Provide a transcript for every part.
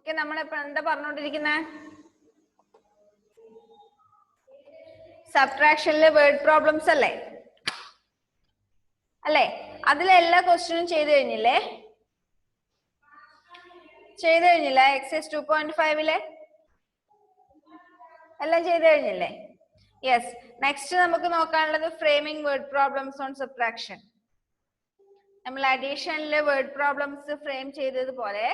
Okay, നമ്മളിപ്പോ എന്താ പറഞ്ഞോണ്ടിരിക്കുന്നേ? സബ്ട്രാക്ഷനിലെ word problems അല്ലേ? അല്ലേ? അതിലെ എല്ലാ ക്വസ്റ്റ്യനും ചെയ്തു കഴിഞ്ഞില്ലേ? ചെയ്തു കഴിഞ്ഞില്ല? എക്സൈസ് 2.5 എല്ലാം ചെയ്തു കഴിഞ്ഞില്ലേ? യെസ്. നെക്സ്റ്റ് നമുക്ക് നോക്കാനുള്ളത് framing word problems on subtraction. നമ്മൾ അഡീഷനിലെ വേർഡ് പ്രോബ്ലംസ് ഫ്രെയിം ചെയ്തതുപോലെ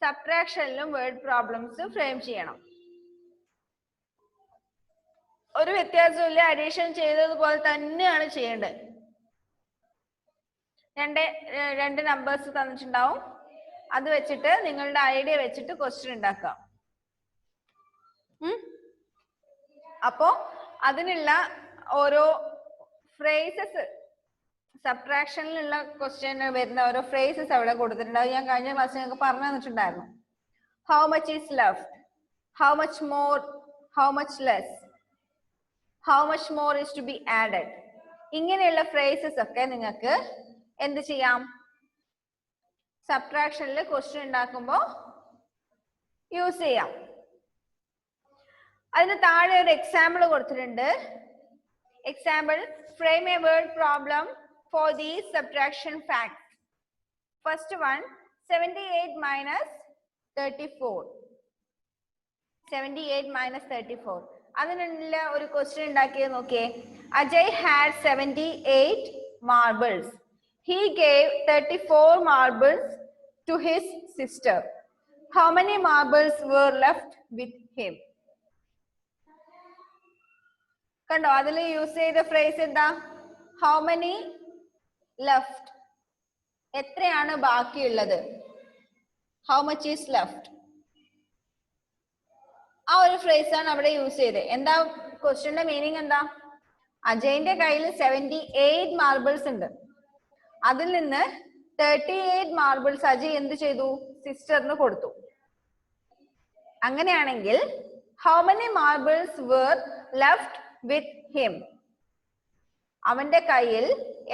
സബ്ട്രാക്ഷനിലും വേർഡ് പ്രോബ്ലംസ് ഫ്രെയിം ചെയ്യണം. ഒരു വ്യത്യാസമില്ല, അഡീഷൻ ചെയ്തതുപോലെ തന്നെയാണ് ചെയ്യേണ്ടത്. രണ്ട് നമ്പേഴ്സ് തന്നിട്ടുണ്ടാവും, അത് വെച്ചിട്ട് നിങ്ങളുടെ ഐഡിയ വെച്ചിട്ട് ക്വസ്റ്റ്യൻ ഉണ്ടാക്കാം. അപ്പോ അതിനുള്ള ഓരോ ഫ്രേസസ്, സബ്ട്രാക്ഷനിലുള്ള ക്വസ്റ്റ്യന് വരുന്ന ഓരോ ഫ്രേസസ് അവിടെ കൊടുത്തിട്ടുണ്ടാവും. ഞാൻ കഴിഞ്ഞ ക്ലാസ്സിൽ ഞങ്ങൾക്ക് പറഞ്ഞു തന്നിട്ടുണ്ടായിരുന്നു. How much is left, how much more, how much less, how much more is to be added. ഇങ്ങനെയുള്ള ഫ്രേസസ് ഒക്കെ നിങ്ങൾക്ക് എന്ത് ചെയ്യാം? സബ്ട്രാക്ഷനിൽ ക്വസ്റ്റ്യൻ ഉണ്ടാക്കുമ്പോൾ യൂസ് ചെയ്യാം. അതിന് താഴെ ഒരു എക്സാമ്പിൾ കൊടുത്തിട്ടുണ്ട്. Example: frame A word problem for these subtraction facts. First one, 78 minus 34. 78 minus 34. അതിനുള്ള ഒരു ക്വസ്റ്റ്യൻ ഉണ്ടാക്കിയത് നോക്കിയേ. Ajay had 78 marbles. He gave 34 marbles to his sister. How many marbles were left with him? കണ്ടോ? അതിൽ use ചെയ്ത phrase എന്താ? How many left, എത്രയാണ് ബാക്കിയുള്ളത്? How much is left? ആ ഒരു ഫ്രേസ് ആണ് അവിടെ യൂസ് ചെയ്തത്. എന്താ ക്വസ്റ്റ്യന്റെ മീനിങ് എന്താ? അജയന്റെ കയ്യിൽ 78 മാർബിൾസ് ഉണ്ട്. അതിൽ നിന്ന് 38 മാർബിൾസ് അജയ് എന്ത് ചെയ്തു? സിസ്റ്ററിന് കൊടുത്തു. അങ്ങനെയാണെങ്കിൽ how many marbles were left with him? അവന്റെ കയ്യിൽ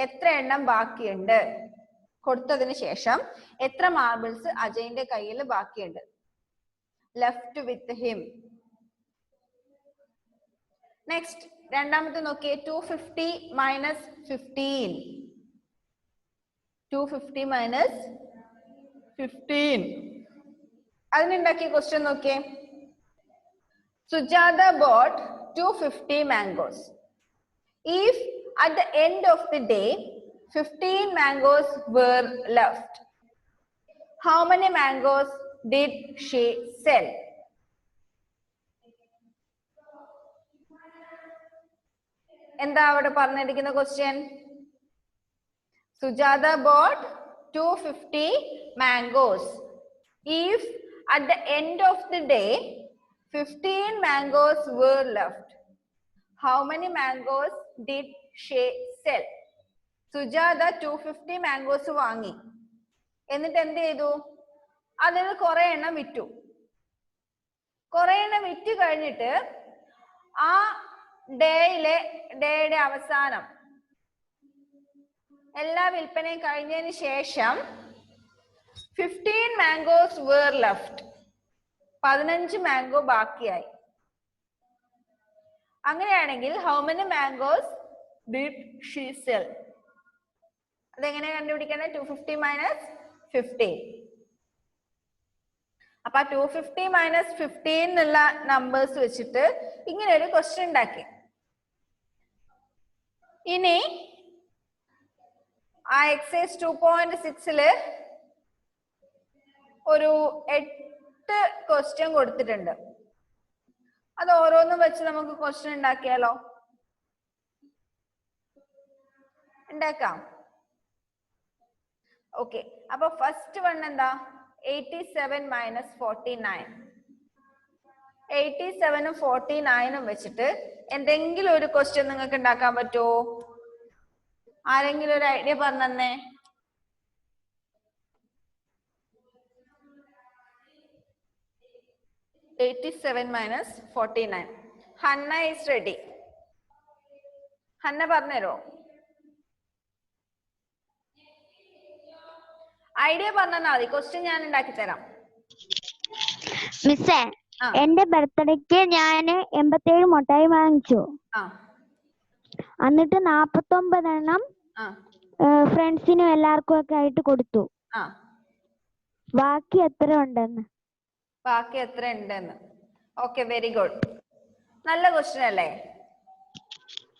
എത്ര എണ്ണം ബാക്കിയുണ്ട്? കൊടുത്തതിന് ശേഷം എത്ര മാർബിൾസ് അജയന്റെ കയ്യിൽ ബാക്കിയുണ്ട്? Left with him. നെക്സ്റ്റ് രണ്ടാമത്തെ നോക്കിയേ. 250 മൈനസ് 15. 250 മൈനസ് 15. അതിനുണ്ടാക്കിയ ക്വസ്റ്റ്യൻ നോക്കിയേ. Sujatha bought 250 mangoes. If at the end of the day 15 mangoes were left, how many mangoes did she sell? എന്താ അവിടെ പറഞ്ഞിരിക്കുന്ന question? Sujatha bought 250 mangoes. If at the end of the day 15 mangoes were left, how many mangoes did she sell? Sujatha 250 mangoes വാങ്ങി. എന്നിട്ട് എന്ത് ചെയ്തു? അതിൽ കുറെ എണ്ണം വിറ്റു. കുറെ എണ്ണം വിറ്റ് കഴിഞ്ഞിട്ട് ആ ഡേയുടെ അവസാനം എല്ലാ വിൽപ്പനയും കഴിഞ്ഞതിന് ശേഷം 15 mangoes were left. 15 മാംഗോ ബാക്കിയായി. അങ്ങനെയാണെങ്കിൽ how many mangoes did she sell? അതെങ്ങനെ കണ്ടുപിടിക്കണേ? 250 മൈനസ് 15. അപ്പൊ 250 മൈനസ് 15 എന്നുള്ള നമ്പേഴ്സ് വെച്ചിട്ട് ഇങ്ങനെ ഒരു ക്വസ്റ്റ്യൻ ഉണ്ടാക്കി. ഇനി ആ എക്സൈസ് 2.6 ഒരു 8 ക്വസ്റ്റ്യൻ കൊടുത്തിട്ടുണ്ട്. അത് ഓരോന്നും വെച്ച് നമുക്ക് ക്വസ്റ്റ്യൻ ഉണ്ടാക്കിയാലോ? ഉണ്ടാക്കാം. ഓക്കെ, അപ്പൊ ഫസ്റ്റ് വൺ എന്താ? 87 മൈനസ് 49. 87ഉം 49ഉം വെച്ചിട്ട് എന്തെങ്കിലും ഒരു ക്വസ്റ്റ്യൻ നിങ്ങൾക്ക് ഉണ്ടാക്കാൻ പറ്റുമോ? ആരെങ്കിലും ഒരു ഐഡിയ പറഞ്ഞേ. $87 minus 49. Hanna is ready. Hanna പറഞ്ഞുതരോ? ഐഡിയ പറഞ്ഞാൽ മതി, ക്വസ്റ്റ്യൻ ഞാൻ ഉണ്ടാക്കി തരാം. മിസ്സേ, എന്റെ ബർത്ത്ഡേക്ക് ഞാൻ 87 മുട്ടായി വാങ്ങിച്ചു. എന്നിട്ട് 49 എണ്ണം ഫ്രണ്ട്സിനും എല്ലാവർക്കും ഒക്കെ ആയിട്ട് കൊടുത്തു. ബാക്കി എത്ര ഉണ്ടെന്ന്? Okay, very good. നല്ല ക്വസ്റ്റ്യൻ അല്ലേ?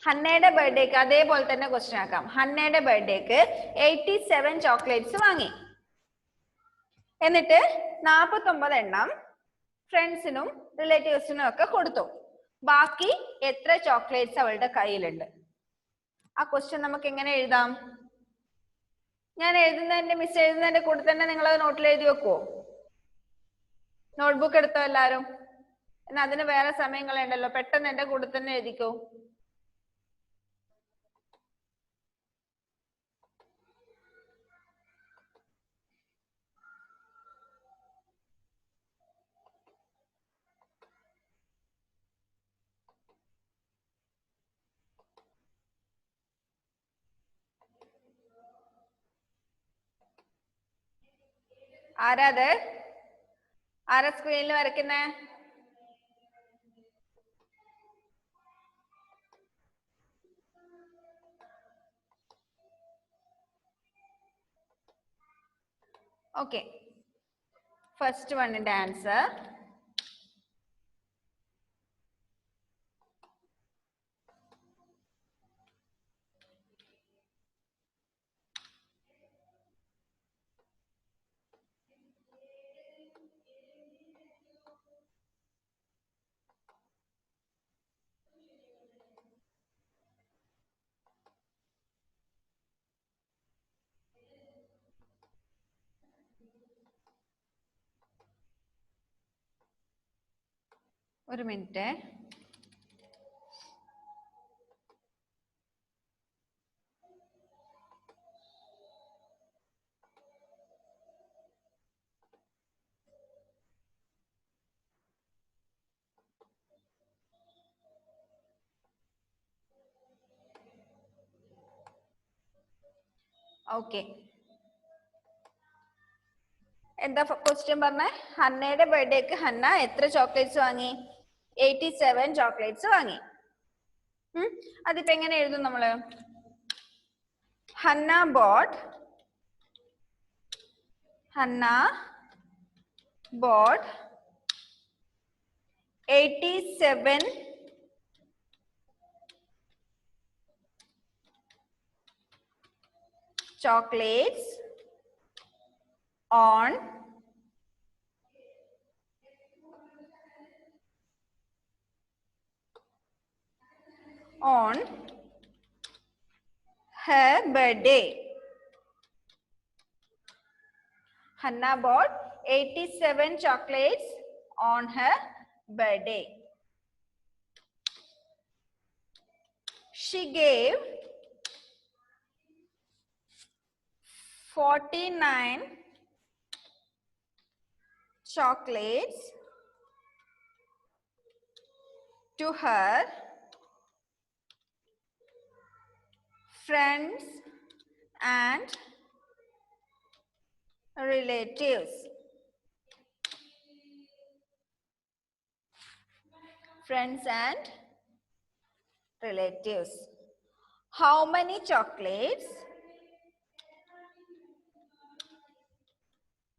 ഹന്നയുടെ ബർത്ത്ഡേക്ക് അതേപോലെ തന്നെ ക്വസ്റ്റ്യൻ ആക്കാം. ഹന്നയുടെ ബർത്ത്ഡേക്ക് 87 ചോക്ലേറ്റ്സ് വാങ്ങി. എന്നിട്ട് 49 എണ്ണം ഫ്രണ്ട്സിനും റിലേറ്റീവ്സിനും ഒക്കെ കൊടുത്തു. ബാക്കി എത്ര ചോക്ലേറ്റ്സ് അവളുടെ കയ്യിലുണ്ട്? ആ ക്വസ്റ്റ്യൻ നമുക്ക് എങ്ങനെ എഴുതാം? ഞാൻ എഴുതുന്നതിന്റെ മിസ് എഴുതുന്നതിന്റെ കൂടെ തന്നെ നിങ്ങൾ അത് നോട്ടിൽ എഴുതി വെക്കുവോ? നോട്ട്ബുക്ക് എടുത്തോ എല്ലാരും? എന്നാ അതിന് വേറെ സമയം കളയണ്ടല്ലോ, പെട്ടെന്ന് എന്റെ കൂടെ തന്നെ എഴുതിക്കോ. ആരാത്? ആരാ സ്ക്രീനിൽ വരയ്ക്കുന്നേ? ഓക്കെ, ഫസ്റ്റ് വണ്ണിന്റെ ആൻസർ ഒരു മിനിറ്റ്. ഓക്കെ, എന്താ ക്വസ്റ്റ്യൻ പറഞ്ഞേ? ഹന്നയുടെ ബർത്ത്ഡേക്ക് ഹന്ന എത്ര ചോക്ലേറ്റ്സ് വാങ്ങി? 87 ചോക്ലേറ്റ്സ് വാങ്ങി. അതിപ്പോ എങ്ങനെ എഴുതും നമ്മള്? Hannah bought 87 chocolates on her birthday. Hannah bought 87 chocolates on her birthday. She gave 49 chocolates to her friends and relatives. Friends and relatives. How many chocolates?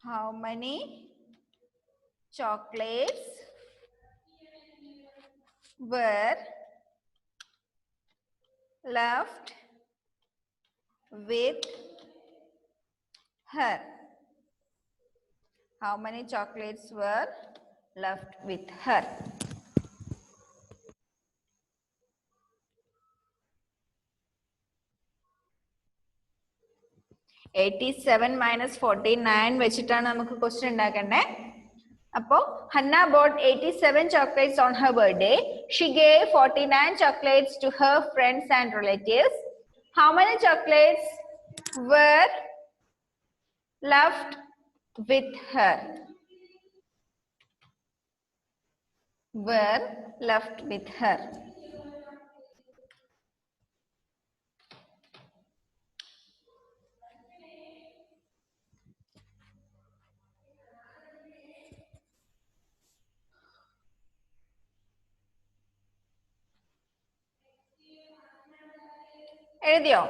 How many chocolates were left with her? How many chocolates were left with her? -87 -49 വെച്ചിട്ടാണ് നമുക്ക് question ഉണ്ടാക്കണ്ടേ. അപ്പോ Hannah bought 87 chocolates on her birthday. She gave 49 chocolates to her friends and relatives. How many chocolates were left with her? Were left with her. എഴുതിയോ?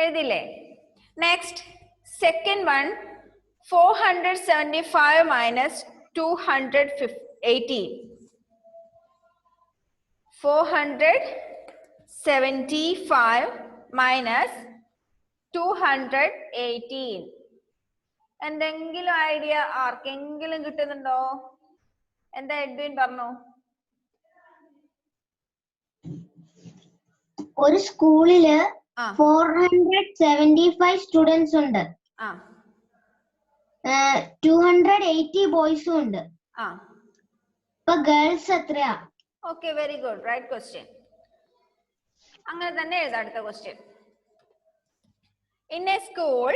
എഴുതില്ലേ? Next second one 475 minus 218. 475 minus 218. എന്തെങ്കിലും idea ആർക്കെങ്കിലും കിട്ടുന്നുണ്ടോ? എന്താ Edwin പറഞ്ഞു? ഒരു സ്കൂളില് 475 students ഉണ്ട്. 280 ബോയ്സും ഉണ്ട്. അപ്പൊ ഗേൾസ് എത്രയാ? Okay, very good, right question. അങ്ങനെ തന്നെ എഴുതാം. അടുത്ത question. In a school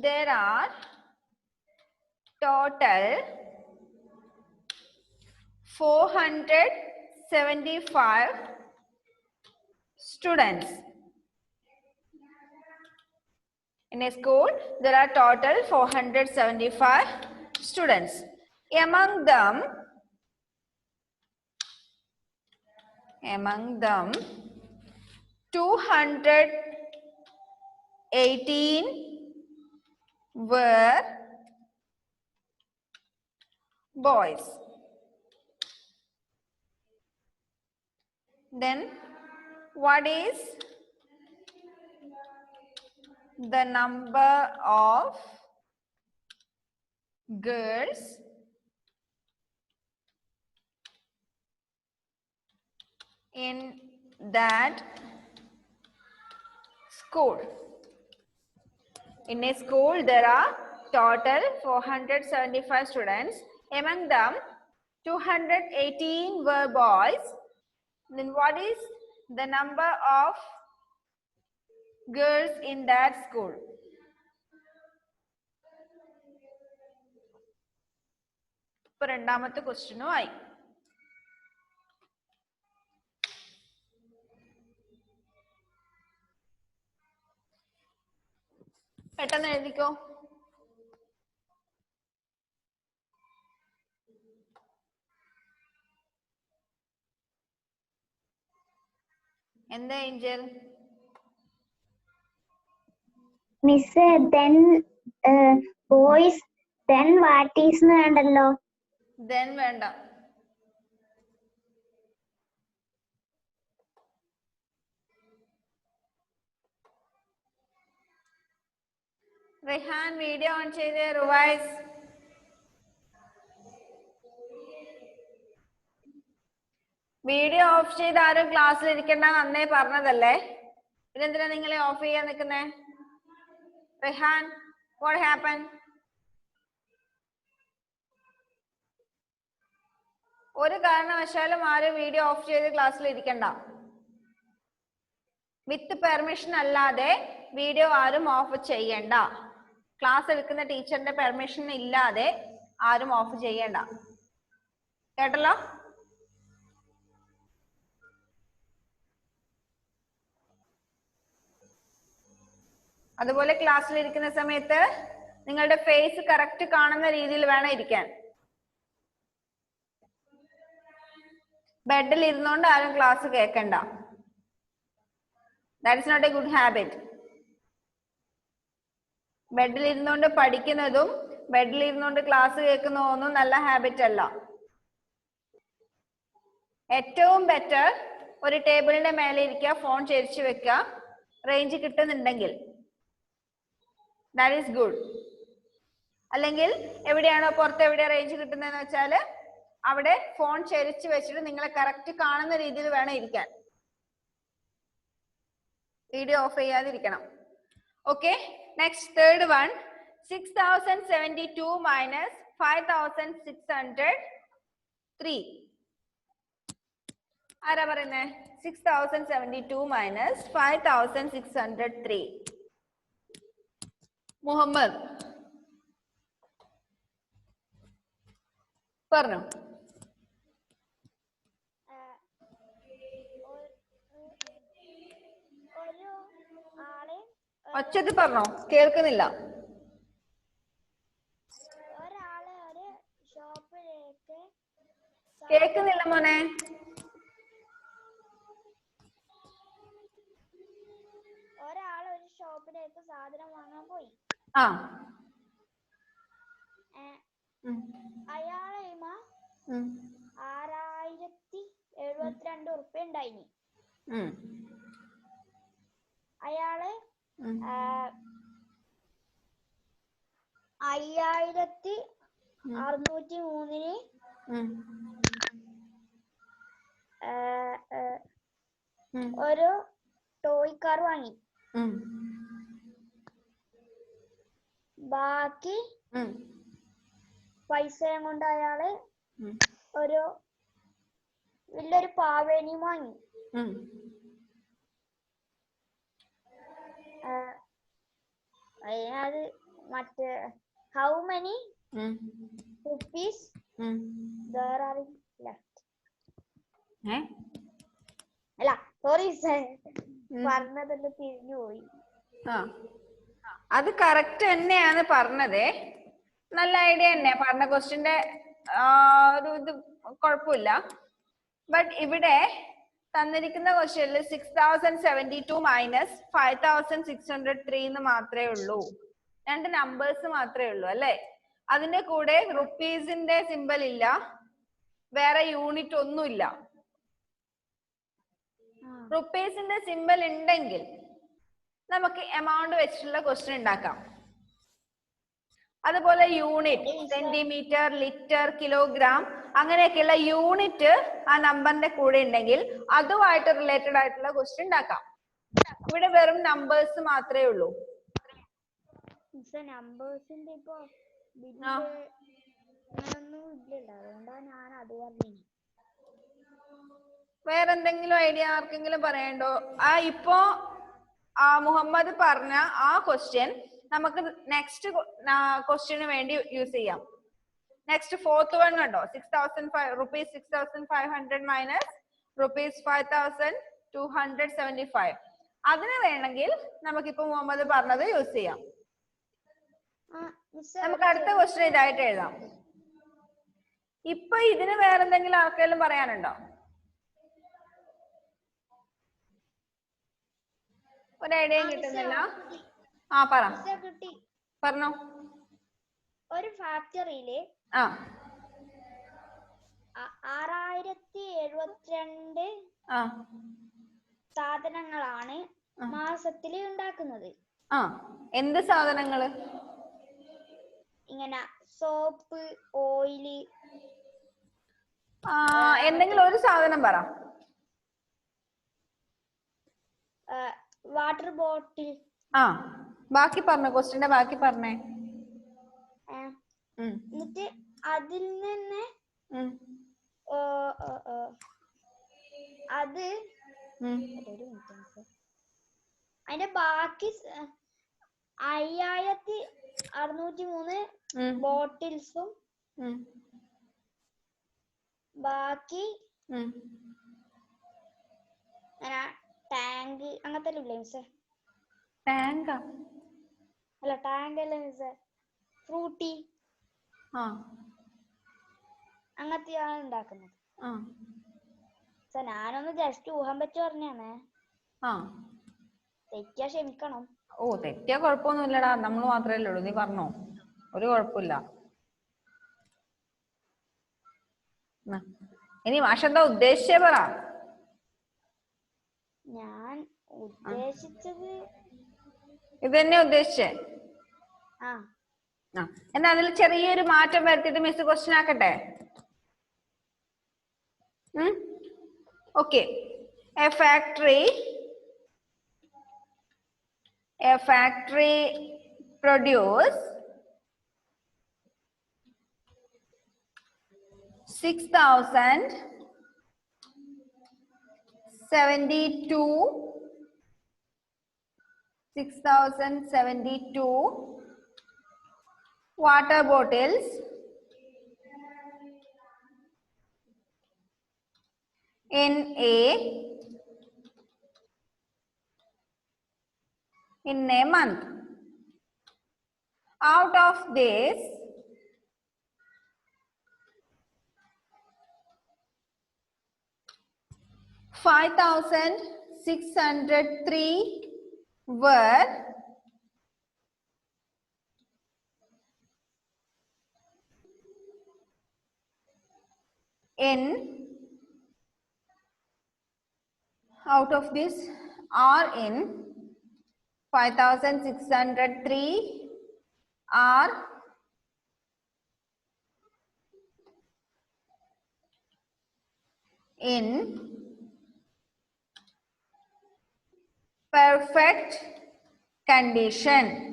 there are total 475 students. In a school there are total 475 students. Among them 218 were boys. Then what is the number of girls in that school? In a school there are total 475 students. Among them 218 were boys. Then what is the number of girls in that school? ഇപ്പൊ രണ്ടാമത്തെ ക്വസ്റ്റ്യനും ആയി. പെട്ടെന്ന് എഴുതിക്കോ. എന്താ Angel? Miss then boys then what is വേണ്ടല്ലോ. then വേണ്ട. Rehan video on ചെയ്ത് റിവൈസ്. വീഡിയോ ഓഫ് ചെയ്ത് ആരും ക്ലാസ്സിൽ ഇരിക്കണ്ട നന്നേ പറഞ്ഞതല്ലേ, പിന്നെന്തിനാ നിങ്ങളെ ഓഫ് ചെയ്യാൻ നിൽക്കുന്നേ? Rehan, what happened? ഒരു കാരണവശാലും ആരും വീഡിയോ ഓഫ് ചെയ്ത് ക്ലാസ്സിൽ ഇരിക്കണ്ട. വിത്ത് പെർമിഷൻ അല്ലാതെ വീഡിയോ ആരും ഓഫ് ചെയ്യണ്ട. ക്ലാസ് എടുക്കുന്ന ടീച്ചറിന്റെ പെർമിഷൻ ഇല്ലാതെ ആരും ഓഫ് ചെയ്യണ്ട. കേട്ടല്ലോ? അതുപോലെ ക്ലാസ്സിൽ ഇരിക്കുന്ന സമയത്ത് നിങ്ങളുടെ ഫേസ് കറക്റ്റ് കാണുന്ന രീതിയിൽ വേണം ഇരിക്കാൻ. ബെഡിൽ ഇരുന്നോണ്ട് ആരും ക്ലാസ് കേൾക്കണ്ട. That is not a good habit. ബെഡിൽ ഇരുന്നോണ്ട് പഠിക്കുന്നതും ബെഡിൽ ഇരുന്നോണ്ട് ക്ലാസ് കേൾക്കുന്നതൊന്നും നല്ല ഹാബിറ്റ് അല്ല. ഏറ്റവും ബെറ്റർ ഒരു ടേബിളിന്റെ മേലെ ഇരിക്കുക, ഫോൺ ചെരിച്ചു വെക്കുക, റേഞ്ച് കിട്ടുന്നുണ്ടെങ്കിൽ. That is good. അല്ലെങ്കിൽ എവിടെയാണോ പുറത്ത് എവിടെ റേഞ്ച് കിട്ടുന്നതെന്ന് വെച്ചാൽ അവിടെ ഫോൺ ചെരിച്ചു വെച്ചിട്ട് നിങ്ങളെ കറക്റ്റ് കാണുന്ന രീതിയിൽ വേണം ഇരിക്കാൻ. വീഡിയോ ഓഫ് ചെയ്യാതിരിക്കണം. Okay, next third one. 6072 minus 5603. ആരാ പറയുന്നേ? 6072 minus 5603. മുഹമ്മദ് പറഞ്ഞു. ഒച്ചത്തിൽ പറഞ്ഞോ, കേൾക്കുന്നില്ല. ഒരാൾ ഷോപ്പിലേക്ക് സാധനം വാങ്ങാൻ പോയി. ആ അയാളെ 6072 ഉറുപ്പ്യ ഉണ്ടായിനി. അയാള് 5603 ഒരു ടോയ് കാർ വാങ്ങി. ബാക്കി പൈസയും കൊണ്ട് അയാള് ഒരു വലിയൊരു പാവേനിയും വാങ്ങി. അത് മറ്റേ how many rupees there are left? അല്ല സോറി പറഞ്ഞതല്ല തിരിഞ്ഞു പോയി. അത് കറക്റ്റ് തന്നെയാണ് പറഞ്ഞതേ. നല്ല ഐഡിയ തന്നെ പറഞ്ഞ ക്വസ്റ്റ്യന്റെ ഒരു ഇത് കുഴപ്പമില്ല. ബട്ട് ഇവിടെ തന്നിരിക്കുന്ന ക്വസ്റ്റ്യനിൽ 6072 മൈനസ് 5603 എന്ന് മാത്രമേ ഉള്ളൂ. 2 നമ്പേഴ്സ് മാത്രമേ ഉള്ളൂ അല്ലെ. അതിന്റെ കൂടെ റുപ്പീസിന്റെ സിമ്പൽ ഇല്ല, വേറെ യൂണിറ്റ് ഒന്നുമില്ല. റുപ്പീസിന്റെ സിമ്പൽ ഉണ്ടെങ്കിൽ നമുക്ക് എമൗണ്ട് വെച്ചിട്ടുള്ള ക്വസ്റ്റ്യൻ ഉണ്ടാക്കാം. അതുപോലെ യൂണിറ്റ് സെന്റിമീറ്റർ, ലിറ്റർ, കിലോഗ്രാം അങ്ങനെയൊക്കെയുള്ള യൂണിറ്റ് ആ നമ്പറിന്റെ കൂടെ ഉണ്ടെങ്കിൽ അതുമായിട്ട് റിലേറ്റഡ് ആയിട്ടുള്ള ക്വസ്റ്റ്യൻ ഉണ്ടാക്കാം. ഇവിടെ വെറും നമ്പേഴ്സ് മാത്രമേ ഉള്ളൂ. വേറെന്തെങ്കിലും ഐഡിയ ആർക്കെങ്കിലും പറയണ്ടോ? ഇപ്പോ മുഹമ്മദ് പറഞ്ഞ ആ ക്വസ്റ്റ്യൻ നമുക്ക് നെക്സ്റ്റ് ക്വസ്റ്റ്യന് വേണ്ടി യൂസ് ചെയ്യാം. നെക്സ്റ്റ് ഫോർത്ത് വൺ കണ്ടോ, 6500 മൈനസ് ₹5275. അതിന് വേണമെങ്കിൽ നമുക്കിപ്പോ മുഹമ്മദ് പറഞ്ഞത് യൂസ് ചെയ്യാം. നമുക്ക് അടുത്ത ക്വസ്റ്റ്യൻ ഇതായിട്ട് എഴുതാം. ഇപ്പൊ ഇതിന് വേറെന്തെങ്കിലും ആർക്കെങ്കിലും പറയാനുണ്ടോ? ഒരു ഐഡിയയും കിട്ടുന്നില്ല. പറഞ്ഞോ. ഒരു ഫാക്ടറിയില് 6072 സാധനങ്ങളാണ് മാസത്തിൽ ഉണ്ടാക്കുന്നത്. എന്ത് സാധനങ്ങള്? ഇങ്ങനെ സോപ്പ്, ഓയില്, എന്തെങ്കിലും ഒരു സാധനം പറ. Water bottle. ബാക്കി പറഞ്ഞോ, ക്വസ്റ്റ്യന്റെ ബാക്കി പറഞ്ഞേ. എന്നിട്ട് അതിൽ നിന്ന് അത് അതിന്റെ ബാക്കി 5603 ബോട്ടിൽസും ബാക്കി ടാങ്ക് അങ്ങനത്തെ ഇല്ലേ മിസ്സേ? ടാങ്ക് അല്ല, ടാങ്ക് അല്ല മിസ്സേ, ഫ്രൂട്ടി അങ്ങനത്തെയാണ് ഉണ്ടാക്കുന്നത്. ഞാനൊന്ന് ജസ്റ്റ് ഊഹം വെച്ച് പറഞ്ഞാണ്. തെറ്റിയാ ക്ഷമിക്കണം. തെറ്റിയാ കുഴപ്പമൊന്നുമില്ലടാ, നമ്മൾ മാത്രമല്ലേ ഉള്ളൂ. നീ പറഞ്ഞോ, ഒരു കുഴപ്പമില്ല. ഇനി മാഷ് എന്താ ഉദ്ദേശിച്ചേ പറ. ഞാൻ ഉദ്ദേശിച്ചത് ഇത് തന്നെ ഉദ്ദേശിച്ചേ. എന്നാ അതിൽ ചെറിയൊരു മാറ്റം വരുത്തിയിട്ട് മിസ് ക്വസ്റ്റ്യൻ ആക്കട്ടെ. Okay. A factory produce 6072 water bottles in a month. Out of this, 5603 were in, out of this are in 5603 are in perfect condition.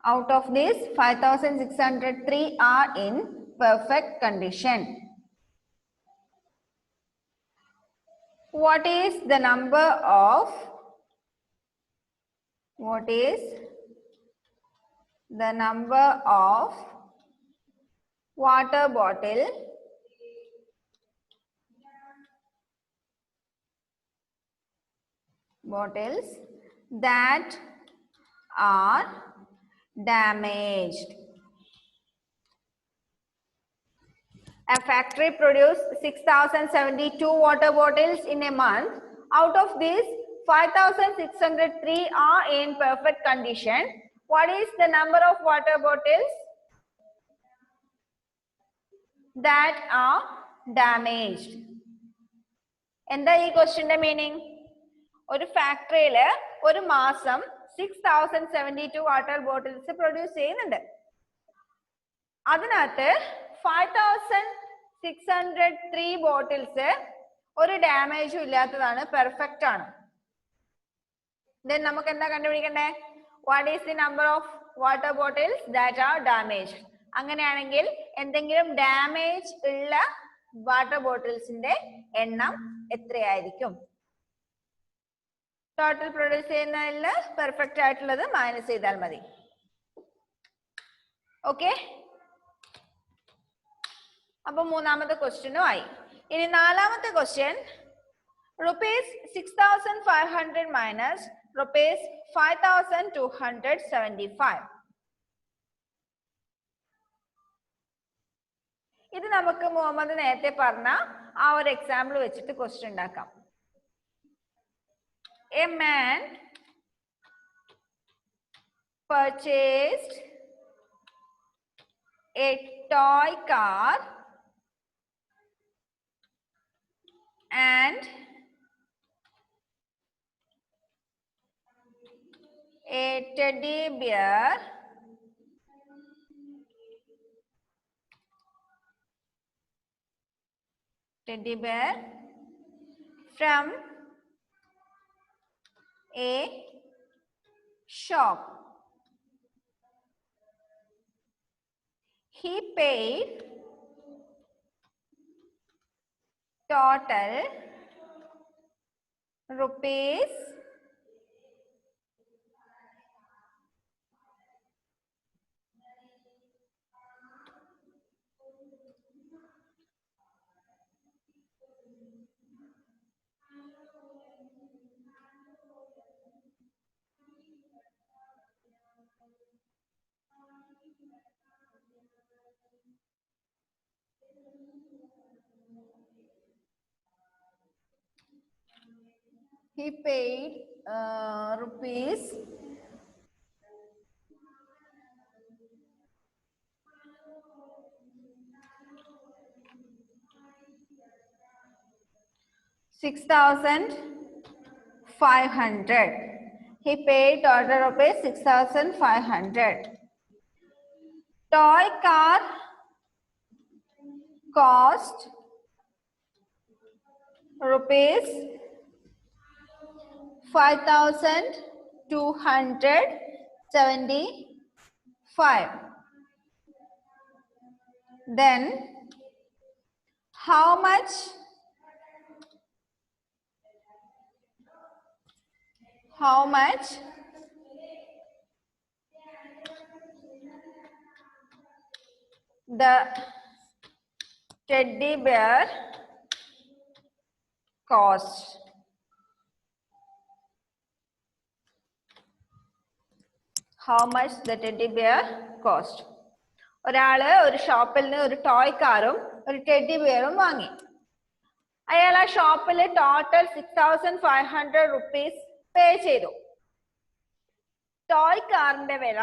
Out of this, 5603 are in perfect condition. What is the number of water bottles that are damaged? A factory produced 6072 water bottles in a month. Out of these, 5603 are in perfect condition. What is the number of water bottles that are damaged? എന്താ ഈ ക്വസ്റ്റ്യന്റെ meaning? ഒരു ഫാക്ടറിയില് ഒരു മാസം 6072 water bottles produce ചെയ്യുന്നുണ്ട്. അതിനകത്ത് 5603 bottles ഒരു ഡാമേജും ഇല്ലാത്തതാണ്, perfect ആണ്. Then നമുക്ക് എന്താ കണ്ടുപിടിക്കണ്ടേ? What is the number of water bottles that are damaged? അങ്ങനെയാണെങ്കിൽ എന്തെങ്കിലും ഡാമേജ് ഉള്ള വാട്ടർ ബോട്ടിൽസിന്റെ എണ്ണം എത്രയായിരിക്കും? ടോട്ടൽ പ്രൊഡ്യൂസ് ചെയ്യുന്നതിൽ പെർഫെക്റ്റ് ആയിട്ടുള്ളത് മൈനസ് ചെയ്താൽ മതി. ഓക്കെ, അപ്പൊ മൂന്നാമത്തെ ക്വസ്റ്റ്യനും ആയി. ഇനി നാലാമത്തെ ക്വസ്റ്റ്യൻ, ₹6500 minus ₹5275. ഇത് നമുക്ക് മുഹമ്മദ് നേരത്തെ പറഞ്ഞ ആ ഒരു എക്സാമ്പിൾ വെച്ചിട്ട് ക്വസ്റ്റ്യൻ ഉണ്ടാക്കാം. A man purchased a toy car and a teddy bear from a shop. He paid total rupees 6,500. He paid total rupees 6,500. Toy car cost rupees 5,275. Then how much the teddy bear cost? How much the teddy bear cost? ഒരാള് ഒരു ഷോപ്പിൽ നിന്ന് ഒരു toy കാറും ഒരു teddy ബിയറും വാങ്ങി. അയാൾ ആ ഷോപ്പിൽ ടോട്ടൽ 6,500 rupees പേ ചെയ്തു. ടോയ് കാറിന്റെ വില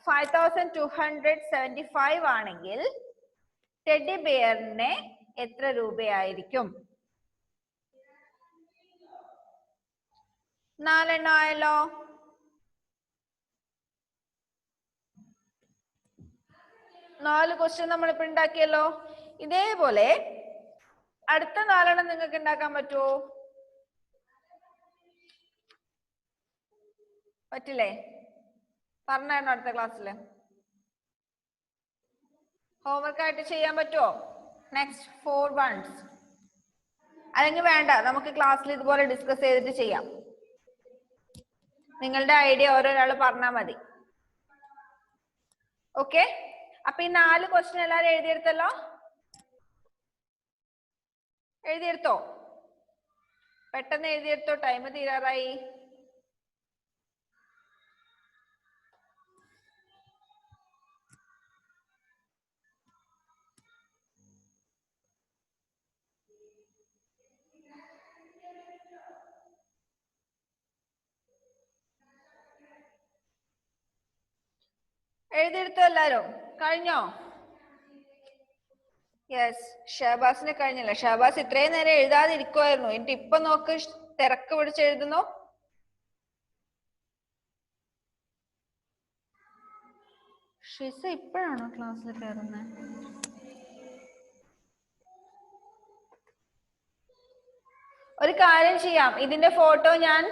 5275 ആണെങ്കിൽ ടെഡി ബെയറിന് എത്ര രൂപയായിരിക്കും? 4 എണ്ണം ആയല്ലോ. നാല് ക്വസ്റ്റ്യൻ നമ്മളിപ്പോ ഉണ്ടാക്കിയല്ലോ. ഇതേപോലെ അടുത്ത 4 എണ്ണം നിങ്ങൾക്ക് ഉണ്ടാക്കാൻ പറ്റുമോ? പറ്റില്ലേ? പറഞ്ഞായിരുന്നു അടുത്ത ക്ലാസ്സില്. ഹോംവർക്ക് ആയിട്ട് ചെയ്യാൻ പറ്റുമോ? Next 4 ones. അല്ലെങ്കിൽ വേണ്ട, നമുക്ക് ക്ലാസ്സിൽ ഇതുപോലെ ഡിസ്കസ് ചെയ്തിട്ട് ചെയ്യാം. നിങ്ങളുടെ ഐഡിയ ഓരോരാൾ പറഞ്ഞാൽ മതി. ഓക്കെ, അപ്പൊ ഈ 4 ക്വസ്റ്റ്യൻ എല്ലാവരും എഴുതിയെടുത്തല്ലോ? എഴുതിയെടുത്തോ? പെട്ടെന്ന് എഴുതിയെടുത്തോ, ടൈം തീരാറായി. എഴുതിയെടുത്തോ എല്ലാരും? കഴിഞ്ഞോ? യെസ്, ഷഹബാസിന് കഴിഞ്ഞില്ല. ഷഹബാസ് ഇത്രയും നേരം എഴുതാതെ ഇരിക്കുമായിരുന്നു, എന്നിട്ട് ഇപ്പൊ നോക്ക് തിരക്ക് പിടിച്ച് എഴുതുന്നു. ഷിസ ഇപ്പോഴാണോ ക്ലാസ്സിൽ കയറുന്നത്? ഒരു കാര്യം ചെയ്യാം, ഇതിന്റെ ഫോട്ടോ ഞാൻ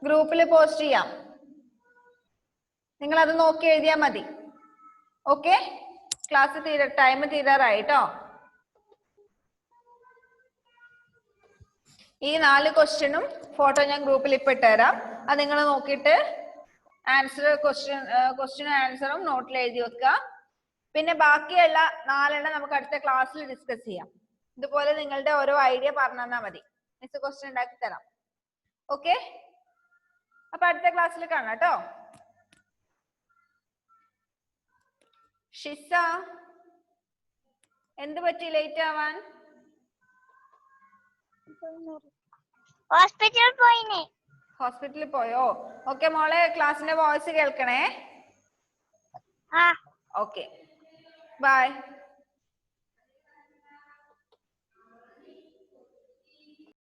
ഗ്രൂപ്പിൽ പോസ്റ്റ് ചെയ്യാം, നിങ്ങൾ അത് നോക്കി എഴുതിയാൽ മതി. ഓക്കെ, ക്ലാസ് ടൈം തീരാറായി കേട്ടോ. ഈ 4 ക്വസ്റ്റ്യനും ഫോട്ടോ ഞാൻ ഗ്രൂപ്പിൽ ഇപ്പൊ ഇട്ടുതരാം. അത് നിങ്ങൾ നോക്കിയിട്ട് ആൻസർ, ക്വസ്റ്റ്യനും ആൻസറും നോട്ടിൽ എഴുതി വെക്കുക. പിന്നെ ബാക്കിയുള്ള 4 എണ്ണം നമുക്ക് അടുത്ത ക്ലാസ്സിൽ ഡിസ്കസ് ചെയ്യാം. ഇതുപോലെ നിങ്ങളുടെ ഓരോ ഐഡിയ പറഞ്ഞു തന്നാൽ മതി, മിസ് ക്വസ്റ്റ്യൻ ഉണ്ടാക്കി തരാം. ഓക്കെ, അപ്പൊ അടുത്ത ക്ലാസ്സിൽ കാണാം കേട്ടോ. ഷിസ, എന്ത് പറ്റി ലേറ്റ് ആവാൻ? ഹോസ്പിറ്റലിൽ പോയോ? ഓക്കെ മോളെ, ക്ലാസ്സിന്റെ വോയിസ് കേൾക്കണേ. Okay, by.